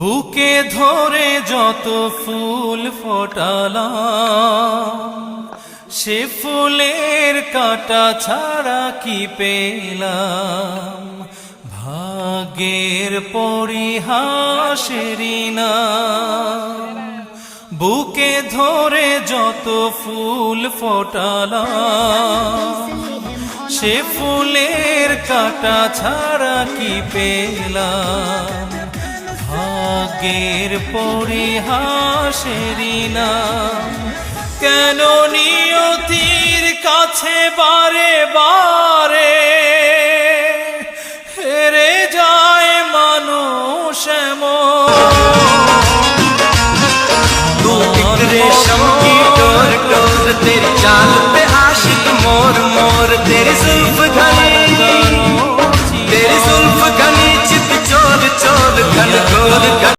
বুকে ধরে যত ফুল ফোটালাম, সে ফুলের কাঁটা ছাড়া কি পেলাম। ভাগ্যের পরিহাসেরই নাম। বুকে ধরে যত ফুল ফোটালাম, সে ফুলের কাঁটা ছাড়া কি পেলাম। ভাগ্যের পরিহাসেরই নাম। কেন নিয়তির কাছে বারে বারে হেরে যায় মানুষ এমন।